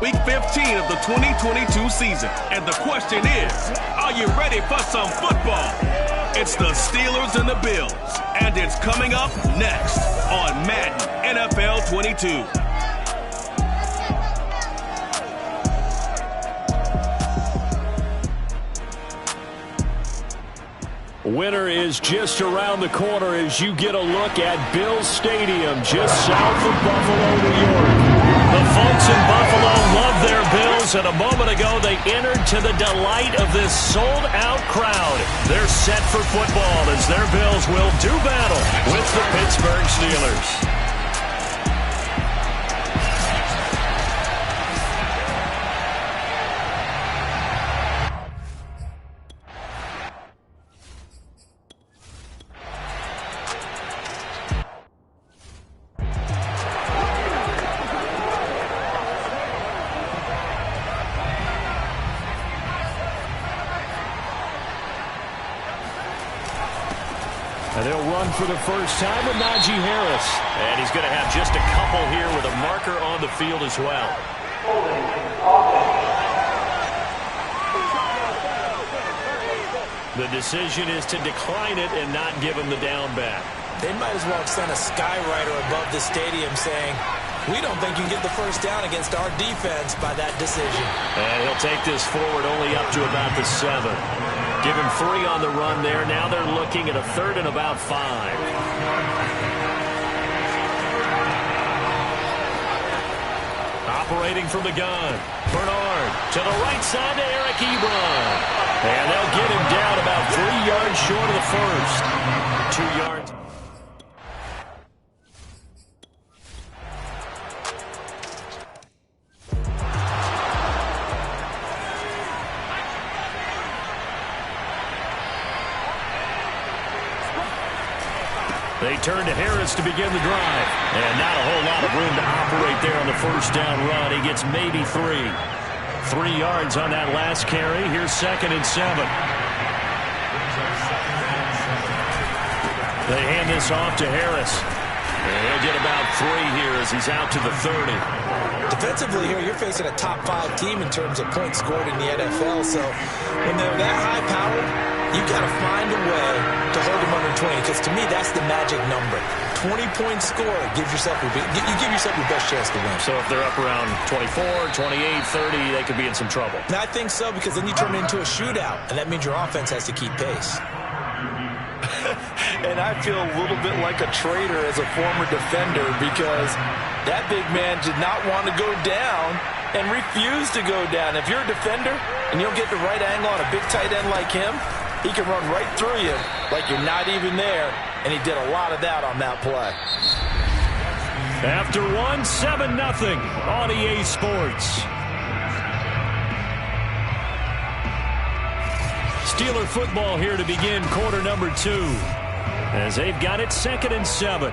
Week 15 of the 2022 season. And the question is, are you ready for some football? It's the Steelers and the Bills. And it's coming up next on Madden NFL 22. Winter is just around the corner as you get a look at Bills Stadium just south of Buffalo, New York. The folks in Buffalo love their Bills, and a moment ago they entered to the delight of this sold-out crowd. They're set for football as their Bills will do battle with the Pittsburgh Steelers. And they'll run for the first time with Najee Harris. And he's going to have just a couple here with a marker on the field as well. The decision is to decline it and not give him the down back. They might as well extend a skywriter above the stadium saying, we don't think you can get the first down against our defense by that decision. And he'll take this forward only up to about the 7. Give him 3 on the run there. Now they're looking at a 3rd and about 5. Operating from the gun. Bernard to the right side to Eric Ebron. And they'll get him down about 3 yards short of the first. 2 yards. They turn to Harris to begin the drive. And not a whole lot of room to operate there on the first down run. He gets maybe 3. 3 yards on that last carry. Here's 2nd and 7. They hand this off to Harris. And he'll get about 3 here as he's out to the 30. Defensively here, you're facing a top 5 team in terms of points scored in the NFL. So when they're that high-powered, you've got to find a way to hold them under 20, because to me, that's the magic number. 20-point score gives yourself you give yourself your best chance to win. So if they're up around 24, 28, 30, they could be in some trouble. And I think so, because then you turn it into a shootout, and that means your offense has to keep pace. And I feel a little bit like a traitor as a former defender, because that big man did not want to go down and refused to go down. If you're a defender and you don't get the right angle on a big tight end like him, he can run right through you like you're not even there, and he did a lot of that on that play. After 1, 7-0 on EA Sports. Steeler football here to begin quarter number 2, as they've got it 2nd and 7.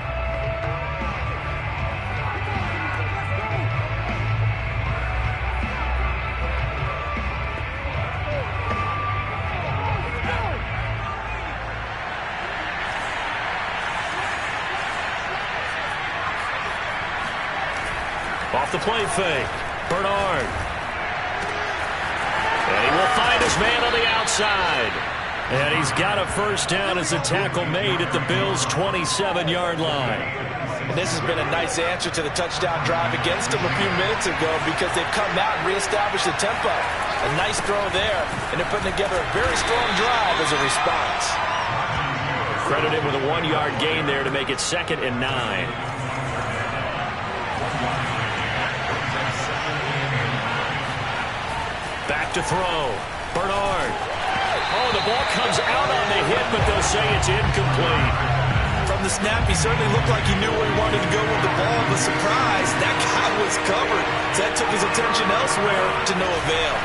Off the play fake, Bernard. And he will find his man on the outside. And he's got a first down as the tackle made at the Bills' 27-yard line. And this has been a nice answer to the touchdown drive against them a few minutes ago, because they've come out and reestablished the tempo. A nice throw there, and they're putting together a very strong drive as a response. Credited with a 1-yard gain there to make it 2nd and 9. Back to throw. Bernard. Oh, the ball comes out on the hit, but they'll say it's incomplete. From the snap, he certainly looked like he knew where he wanted to go with the ball, but surprise, that guy was covered. So that took his attention elsewhere to no avail.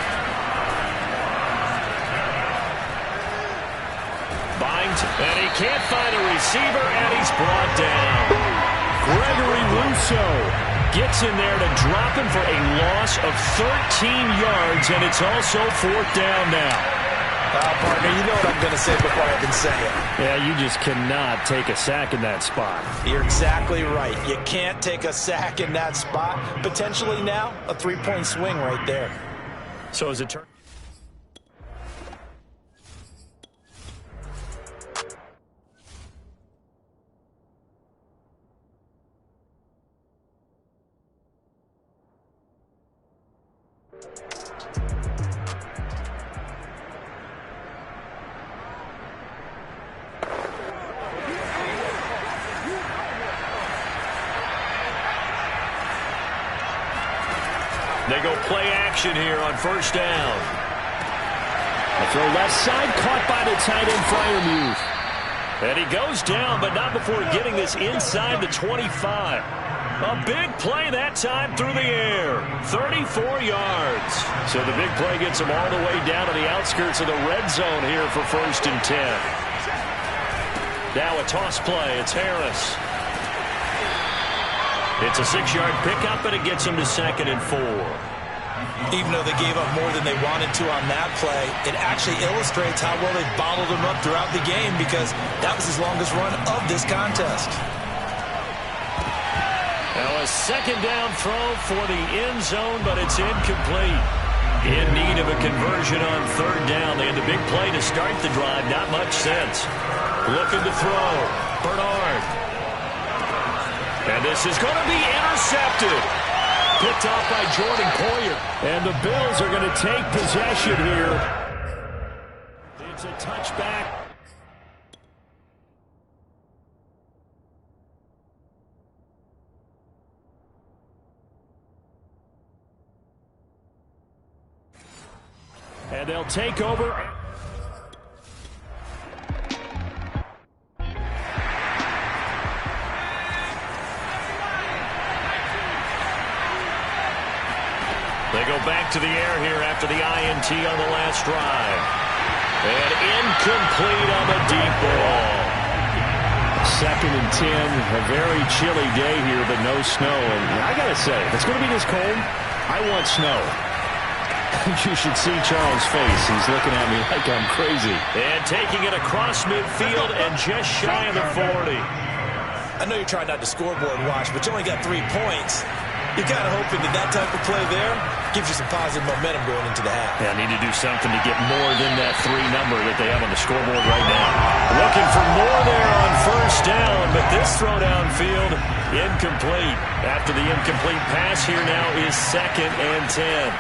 Byington, and he can't find a receiver, and he's brought down. Gregory Rousseau gets in there to drop him for a loss of 13 yards, and it's also 4th down now. Partner, you know what I'm going to say before I even say it. Yeah, you just cannot take a sack in that spot. You're exactly right. You can't take a sack in that spot. Potentially now, a three-point swing right there. So as it turns... They go play action here on first down. A throw left side, caught by the tight end, Freiermuth. And he goes down, but not before getting this inside the 25. A big play that time through the air. 34 yards. So the big play gets him all the way down to the outskirts of the red zone here for first and 10. Now a toss play. It's Harris. It's a 6-yard pickup, and it gets him to second and 4. Even though they gave up more than they wanted to on that play, it actually illustrates how well they bottled him up throughout the game because that was his longest run of this contest. Now a second down throw for the end zone, but it's incomplete. In need of a conversion on third down. They had the big play to start the drive. Not much sense. Looking to throw. Bernard. And this is going to be intercepted. Picked off by Jordan Poyer. And the Bills are going to take possession here. It's a touchback. And they'll take over. They go back to the air here after the INT on the last drive. And incomplete on the deep ball. Second and 10, a very chilly day here, but no snow. And I got to say, if it's going to be this cold, I want snow. You should see Charles' face. He's looking at me like I'm crazy. And taking it across midfield and just shy of the 40. I know you're trying not to scoreboard watch, but you only got 3 points. You're kind of hoping that type of play there gives you some positive momentum going into the half. Yeah, I need to do something to get more than that 3 number that they have on the scoreboard right now. Looking for more there on first down, but this throw downfield, incomplete. After the incomplete pass here now is second and 10.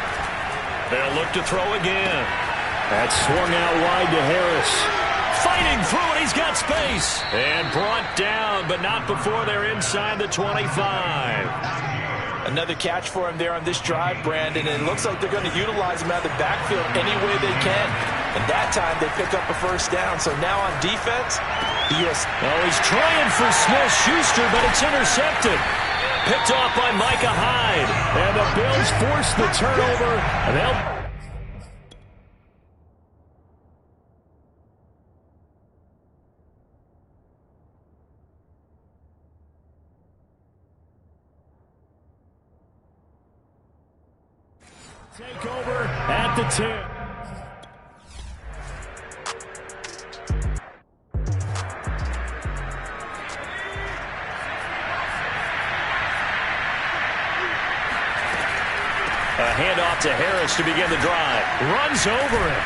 They'll look to throw again. That swung out wide to Harris. Fighting through it, he's got space. And brought down, but not before they're inside the 25. Another catch for him there on this drive, Brandon, and it looks like they're going to utilize him out of the backfield any way they can. And that time they pick up a first down. So now on defense, the U.S. Oh, he's trying for Smith-Schuster, but it's intercepted. Picked off by Micah Hyde. And the Bills force the turnover. And they'll... take over at the 10. A handoff to Harris to begin the drive. Runs over it.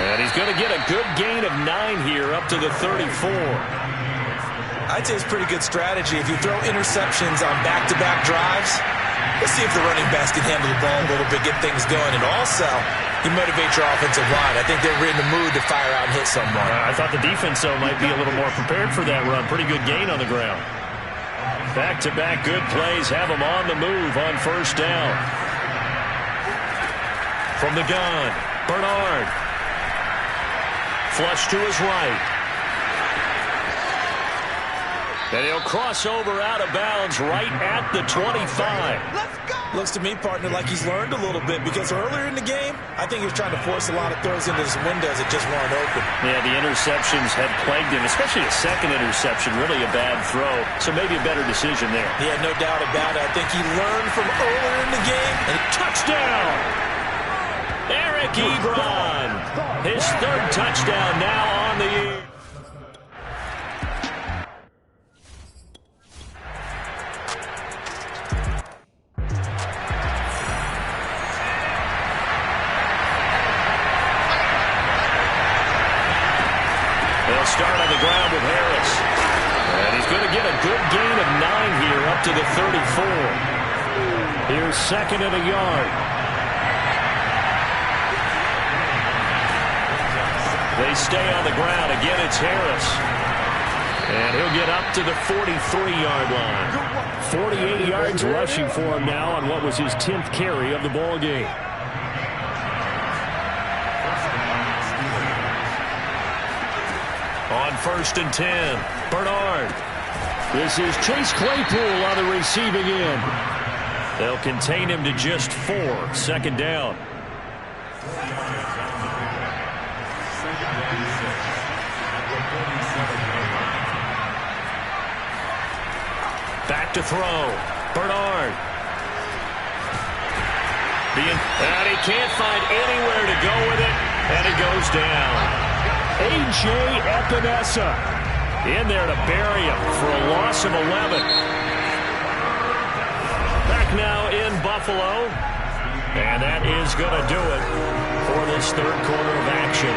And he's going to get a good gain of 9 here up to the 34. I'd say it's pretty good strategy. If you throw interceptions on back-to-back drives, let's see if the running backs can handle the ball a little bit, get things going. And also, you motivate your offensive line. I think they're in the mood to fire out and hit someone. I thought the defense, though, might be a little more prepared for that run. Pretty good gain on the ground. Back-to-back good plays have them on the move on first down. From the gun, Bernard. Flush to his right. And he'll cross over out of bounds right at the 25. Let's go! Looks to me, partner, like he's learned a little bit because earlier in the game, I think he was trying to force a lot of throws into his windows that just weren't open. Yeah, the interceptions had plagued him, especially a second interception, really a bad throw. So maybe a better decision there. Yeah, no doubt about it. I think he learned from earlier in the game. And touchdown! Eric Ebron. His third touchdown now on the year. They'll start on the ground with Harris. And he's going to get a good gain of 9 here up to the 34. Here's second and a yard. They stay on the ground. Again, it's Harris. And he'll get up to the 43-yard line. 48 yards rushing for him now on what was his 10th carry of the ball game. On 1st and 10, Bernard. This is Chase Claypool on the receiving end. They'll contain him to just 4. Second down. Back to throw. Bernard. And he can't find anywhere to go with it, and he goes down. A.J. Epinesa in there to bury him for a loss of 11. Back now in Buffalo. And that is going to do it for this third quarter of action.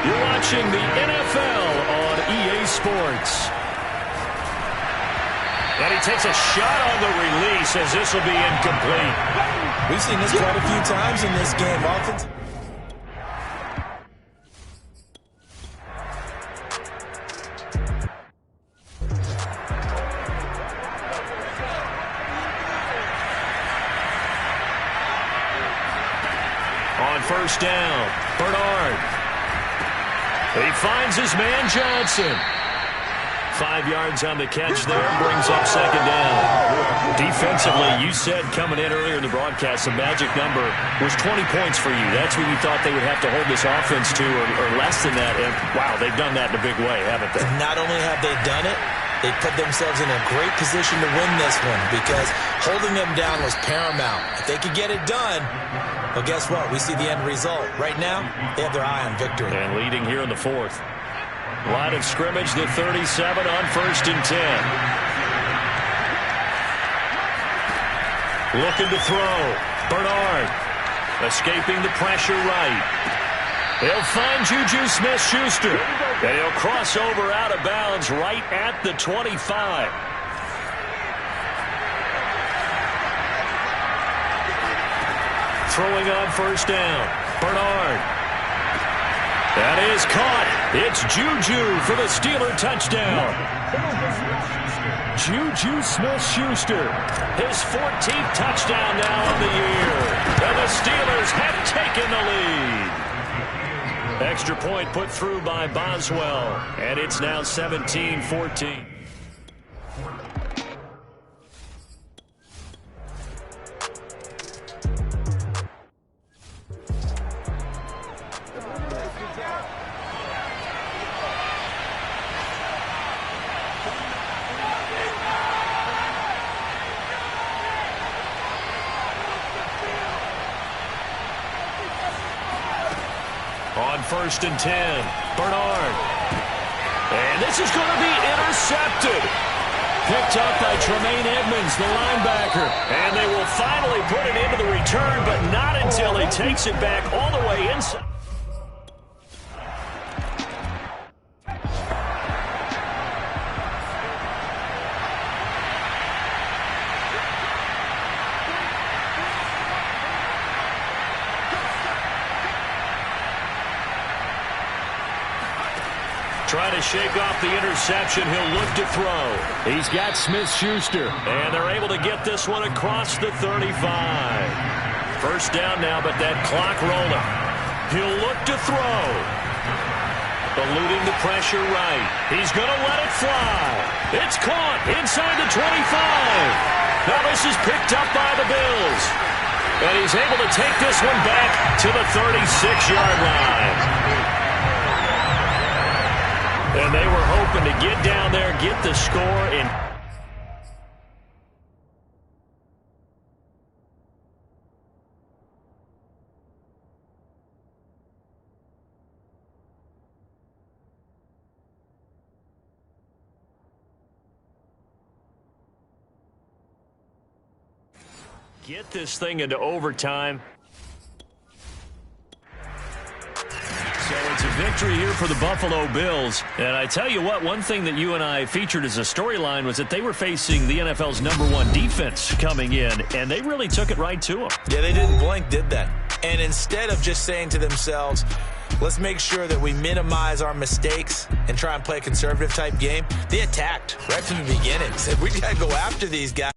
You're watching the NFL on EA Sports. And he takes a shot on the release as this will be incomplete. We've seen this quite a few times in this game. Offense. On first down, Bernard. He finds his man Johnson. 5 yards on the catch there, brings up second down. Defensively, you said coming in earlier in the broadcast, the magic number was 20 points for you. That's what you thought they would have to hold this offense to, or less than that. And, wow, they've done that in a big way, haven't they? Not only have they done it, they put themselves in a great position to win this one because holding them down was paramount. If they could get it done, well, guess what? We see the end result. Right now, they have their eye on victory. And leading here in the fourth. Line of scrimmage, the 37 on 1st and 10. Looking to throw. Bernard escaping the pressure right. He'll find Juju Smith-Schuster. And he'll cross over out of bounds right at the 25. Throwing on first down. Bernard. That is caught. It's Juju for the Steeler touchdown. Juju Smith-Schuster. His 14th touchdown now of the year. And the Steelers have taken the lead. Extra point put through by Boswell. And it's now 17-14. On 1st and 10, Bernard. And this is going to be intercepted. Picked up by Tremaine Edmonds, the linebacker. And they will finally put it into the return, but not until he takes it back all the way inside. Trying to shake off the interception. He'll look to throw. He's got Smith-Schuster. And they're able to get this one across the 35. First down now, but that clock rolling. He'll look to throw. Eluding the pressure right. He's going to let it fly. It's caught inside the 25. Now this is picked up by the Bills. And he's able to take this one back to the 36-yard line. And they were hoping to get down there, get the score, and Get this thing into overtime. So it's a victory here for the Buffalo Bills. And I tell you what, one thing that you and I featured as a storyline was that they were facing the NFL's #1 defense coming in, and they really took it right to them. Yeah, they didn't blink, did they? And instead of just saying to themselves, let's make sure that we minimize our mistakes and try and play a conservative type game, they attacked right from the beginning. Said, we got to go after these guys.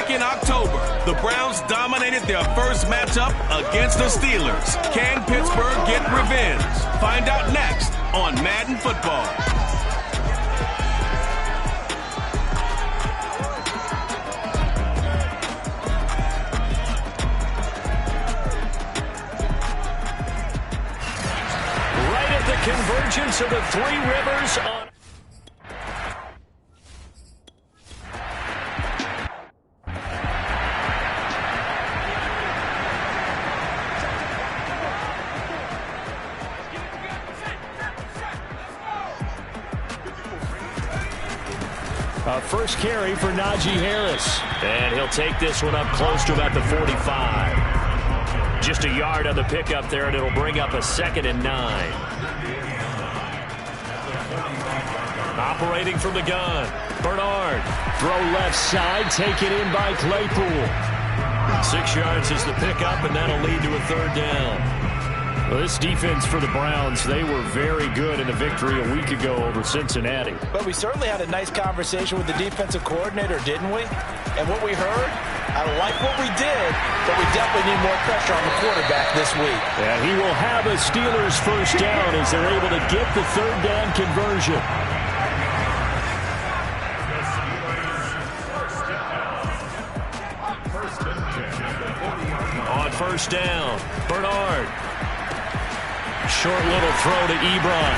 In October, the Browns dominated their first matchup against the Steelers. Can Pittsburgh get revenge? Find out next on Madden Football. Right at the convergence of the three rivers on... First carry for Najee Harris. And he'll take this one up close to about the 45. Just a yard on the pickup there, and it'll bring up a 2nd and 9. Operating from the gun, Bernard. Throw left side, taken in by Claypool. 6 yards is the pickup, and that'll lead to a 3rd down. Well, this defense for the Browns, they were very good in a victory a week ago over Cincinnati. But we certainly had a nice conversation with the defensive coordinator, didn't we? And what we heard, I like what we did, but we definitely need more pressure on the quarterback this week. Yeah, he will have a Steelers first down as they're able to get the 3rd down conversion. On first down, Bernard. Short little throw to Ebron.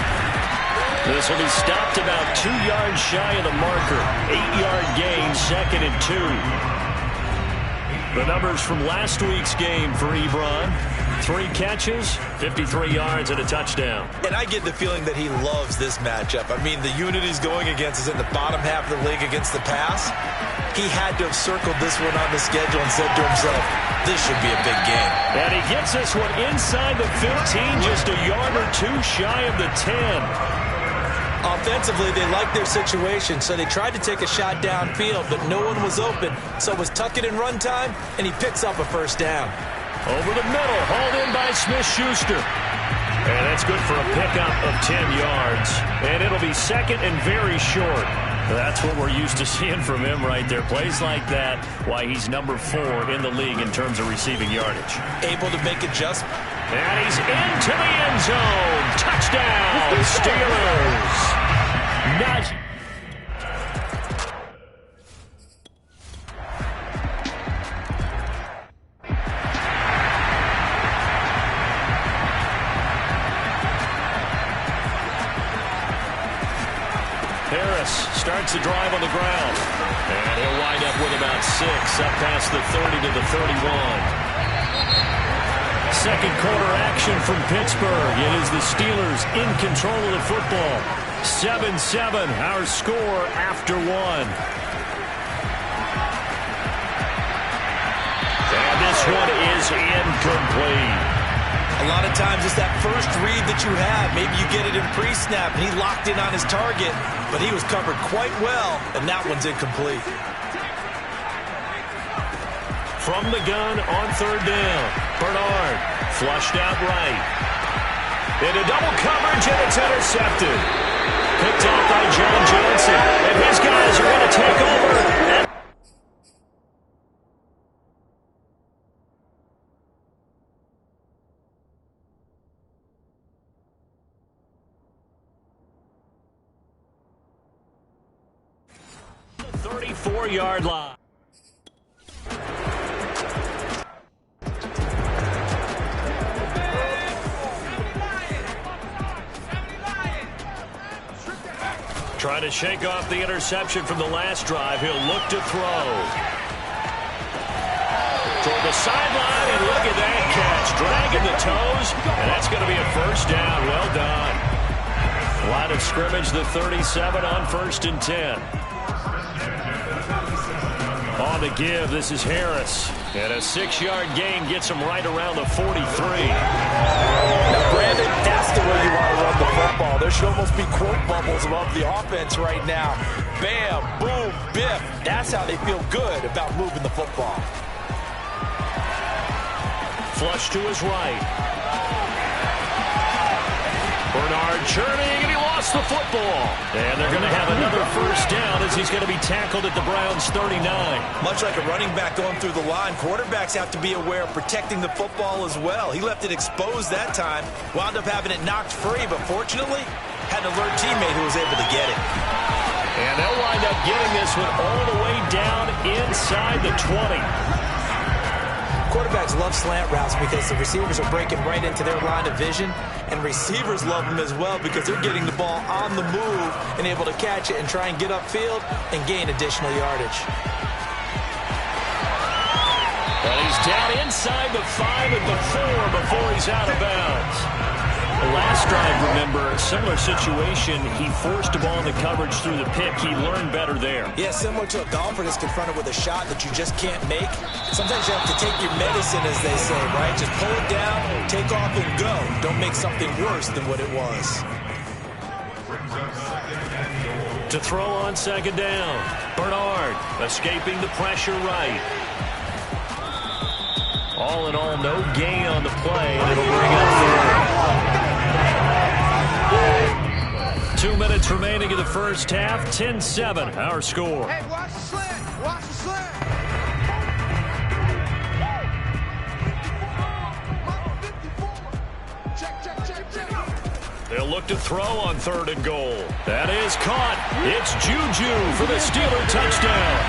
This will be stopped about 2 yards shy of the marker. 8-yard gain, 2nd and 2. The numbers from last week's game for Ebron. 3 catches, 53 yards, and a touchdown. And I get the feeling that he loves this matchup. I mean, the unit he's going against is in the bottom half of the league against the pass. He had to have circled this one on the schedule and said to himself, this should be a big game. And he gets this one inside the 15, just a yard or 2 shy of the 10. Offensively, they liked their situation, so they tried to take a shot downfield, but no one was open. So it was tuck it in run time, and he picks up a first down. Over the middle, hauled in by Smith-Schuster. And that's good for a pickup of 10 yards. And it'll be 2nd and very short. That's what we're used to seeing from him right there. Plays like that, why he's number 4 in the league in terms of receiving yardage. Able to make adjustments. And he's into the end zone. Touchdown, Steelers. Najee. Harris starts the drive on the ground. And he'll wind up with about 6, up past the 30 to the 31. Second quarter action from Pittsburgh. It is the Steelers in control of the football. 7-7, our score after 1. And this one is incomplete. A lot of times it's that first read that you have. Maybe you get it in pre-snap, and he locked in on his target, but he was covered quite well, and that one's incomplete. From the gun on 3rd down, Bernard flushed out right. Into double coverage, and it's intercepted. Picked off by John Johnson. And his guys are going to take over. The 34-yard line. Trying to shake off the interception from the last drive. He'll look to throw. Toward the sideline, and look at that catch. Dragging the toes, and that's going to be a first down. Well done. Line of scrimmage, the 37 on 1st and 10. On the give, this is Harris. And a 6-yard gain gets him right around the 43. Now, Brandon, that's the way you want to run the football. There should almost be quote bubbles above the offense right now. Bam, boom, biff. That's how they feel good about moving the football. Flush to his right. Bernard churning, and he lost the football. And they're going to have another first down as he's going to be tackled at the Browns' 39. Much like a running back going through the line, quarterbacks have to be aware of protecting the football as well. He left it exposed that time, wound up having it knocked free, but fortunately, had an alert teammate who was able to get it. And they'll wind up getting this one all the way down inside the 20. Quarterbacks love slant routes because the receivers are breaking right into their line of vision, and receivers love them as well because they're getting the ball on the move and able to catch it and try and get upfield and gain additional yardage. Well, he's down inside the 5 at the 4 before he's out of bounds. The last drive, remember, similar situation. He forced a ball in the coverage through the pick. He learned better there. Yeah, similar to a golfer that's confronted with a shot that you just can't make. Sometimes you have to take your medicine, as they say, right? Just pull it down, take off, and go. Don't make something worse than what it was. To throw on 2nd down. Bernard escaping the pressure right. All in all, no gain on the play, and it'll bring up 2 minutes remaining in the first half. 10-7, our score. Hey, watch the slant. Watch the slant. Check. They'll look to throw on 3rd and goal. That is caught. It's Juju for the Steeler touchdown.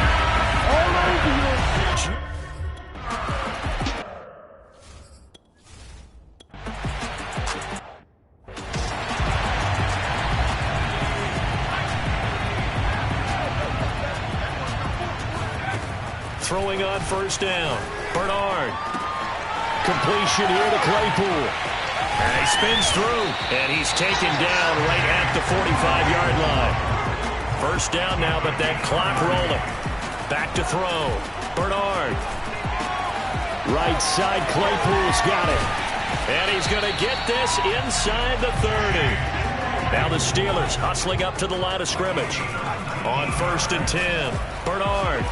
Throwing on 1st down. Bernard. Completion here to Claypool. And he spins through. And he's taken down right at the 45-yard line. 1st down now, but that clock rolling. Back to throw. Bernard. Right side, Claypool's got it. And he's going to get this inside the 30. Now the Steelers hustling up to the line of scrimmage. On 1st and 10. Bernard.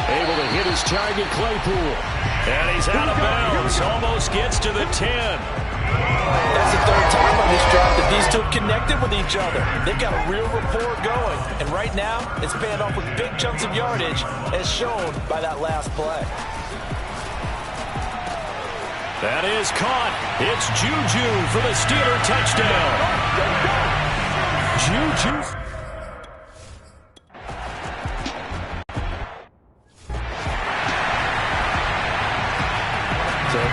Able to hit his target, Claypool. And he's out of bounds. Almost gets to the 10. That's the 3rd time on this drive that these two have connected with each other. They've got a real rapport going. And right now, it's paying off with big chunks of yardage, as shown by that last play. That is caught. It's Juju for the Steeler touchdown. Juju.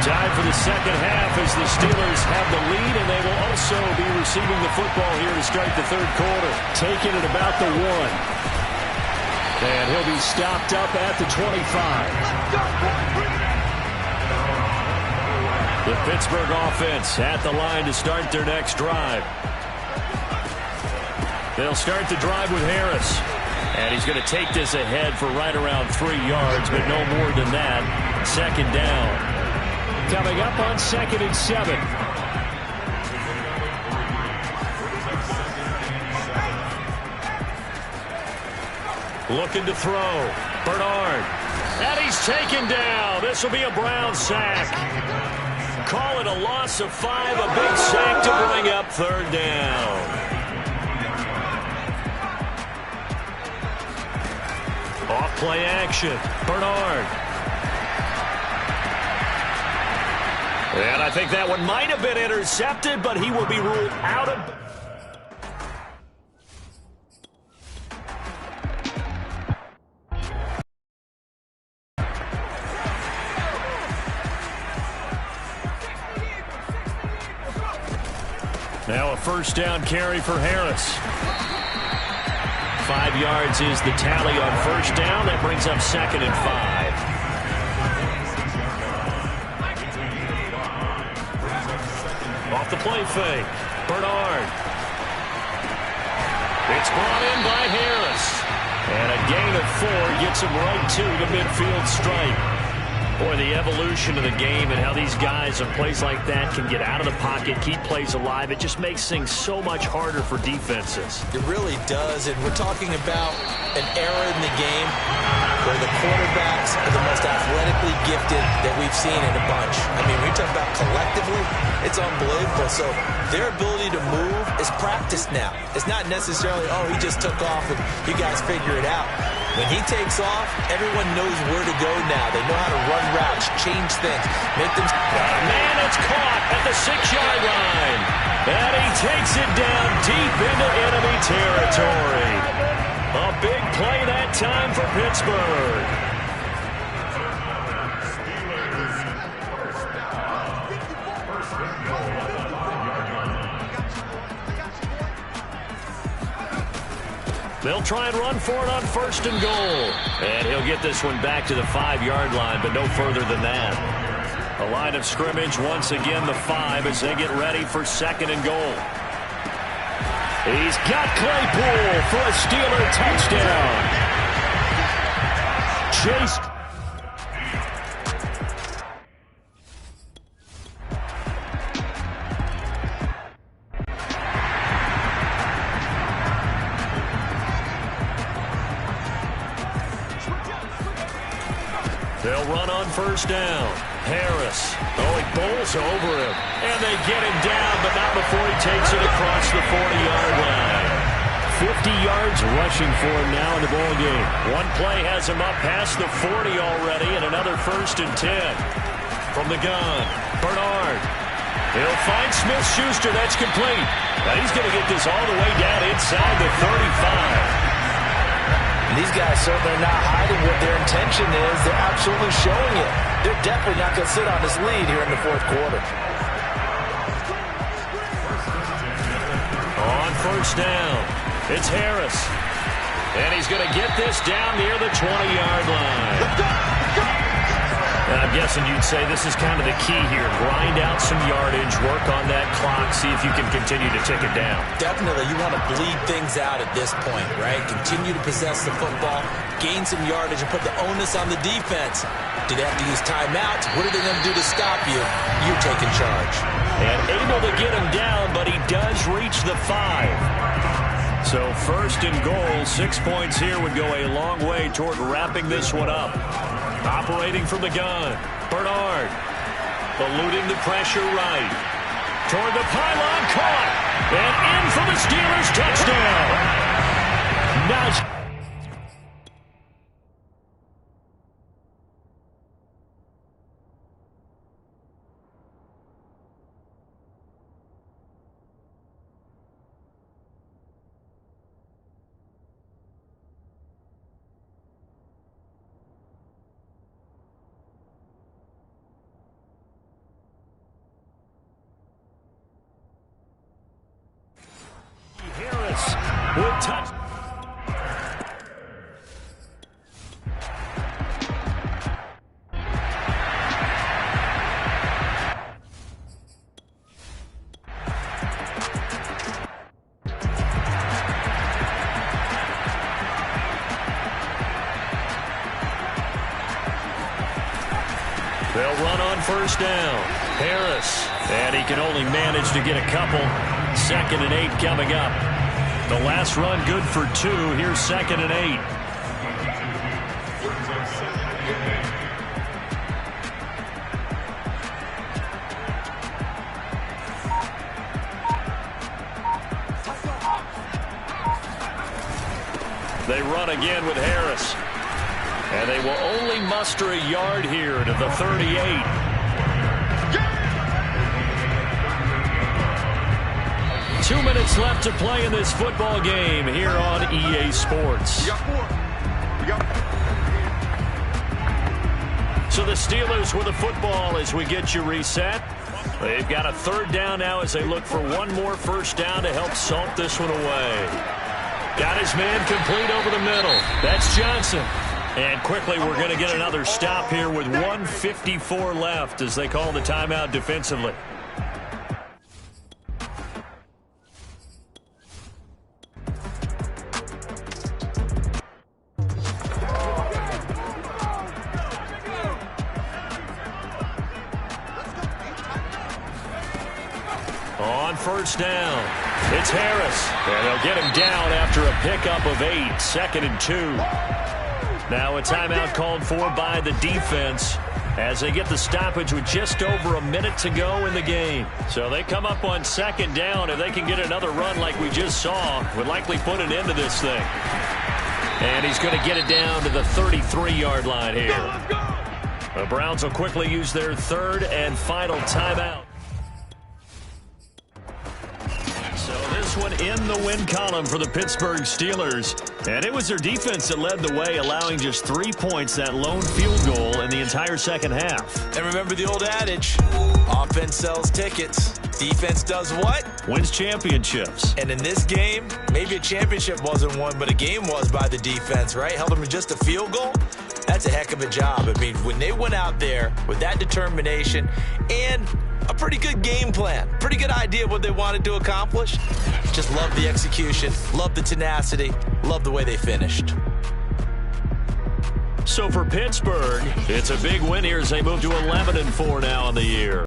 Time for the 2nd half as the Steelers have the lead, and they will also be receiving the football here to start the 3rd quarter. Taking it about the 1. And he'll be stopped up at the 25. The Pittsburgh offense at the line to start their next drive. They'll start the drive with Harris. And he's going to take this ahead for right around 3 yards, but no more than that. 2nd down. Coming up on 2nd and 7. Looking to throw. Bernard. And he's taken down. This will be a Brown sack. call it a loss of 5, a big sack to bring up third down. Off play action, Bernard. And I think that one might have been intercepted, but he will be ruled out of... Now a first down carry for Harris. 5 yards is the tally on first down. That brings up 2nd and 5. Off the play fake. Bernard. It's brought in by Harris. And a gain of 4 gets him right to the midfield stripe. Boy, the evolution of the game and how these guys on plays like that can get out of the pocket, keep plays alive, it just makes things so much harder for defenses. It really does, and we're talking about an era in the game where the quarterbacks are the most athletically gifted that we've seen in a bunch. I mean, we talk about collectively, it's unbelievable. So their ability to move is practiced now. It's not necessarily, oh, he just took off and you guys figure it out. When he takes off, everyone knows where to go now. They know how to run routes, change things, make them... Man, it's caught at the 6-yard line. And he takes it down deep into enemy territory. A big play that time for Pittsburgh. They'll try and run for it on 1st and goal. And he'll get this one back to the 5-yard line, but no further than that. A line of scrimmage, once again the 5 as they get ready for 2nd and goal. He's got Claypool for a Steeler touchdown. Chase. They'll run on 1st down. Harris. Oh, he bowls over him. And they get him down, but not before he takes it across the 40-yard line. 50 yards rushing for him now in the ball game. One play has him up past the 40 already, and another 1st and 10. From the gun, Bernard. He'll find Smith-Schuster. That's complete. Now he's going to get this all the way down inside the 35. These guys certainly are not hiding what their intention is. They're absolutely showing it. They're definitely not going to sit on this lead here in the 4th quarter. On 1st down, it's Harris. And he's going to get this down near the 20-yard line. And I'm guessing you'd say this is kind of the key here. Grind out some yardage, work on that clock, see if you can continue to tick it down. Definitely, you want to bleed things out at this point, right? Continue to possess the football, gain some yardage, and put the onus on the defense. Do they have to use timeouts? What are they going to do to stop you? You're taking charge. And able to get him down, but he does reach the 5. So 1st and goal, 6 points here would go a long way toward wrapping this one up. Operating from the gun, Bernard. Eluding the pressure right. Toward the pylon, caught. And in for the Steelers touchdown. Now... With touch. They'll run on 1st down. Harris. And he can only manage to get a couple. 2nd and 8 coming up. The last run good for 2. Here's 2nd and 8. They run again with Harris. And they will only muster a yard here to the 38. Two minutes left to play in this football game here on EA Sports. So the Steelers with the football as we get you reset. They've got a third down now as they look for one more first down to help salt this one away. Got his man complete over the middle. That's Johnson. And quickly we're going to get another stop here with 1:54 left as they call the timeout defensively. On first down, it's Harris. And they'll get him down after a pickup of 8, 2nd and 2. Now a timeout called for by the defense as they get the stoppage with just over a minute to go in the game. So they come up on 2nd down. If they can get another run like we just saw, would likely put an end to this thing. And he's going to get it down to the 33-yard line here. The Browns will quickly use their third and final timeout. This one in the win column for the Pittsburgh Steelers. And it was their defense that led the way, allowing just 3 points, that lone field goal in the entire second half. And remember the old adage, offense sells tickets. Defense does what? Wins championships. And in this game, maybe a championship wasn't won, but a game was by the defense, right? Held them to just a field goal. That's a heck of a job. I mean, when they went out there with that determination and a pretty good game plan, pretty good idea of what they wanted to accomplish, just love the execution, love the tenacity, love the way they finished. So for Pittsburgh, it's a big win here as they move to 11-4 now in the year.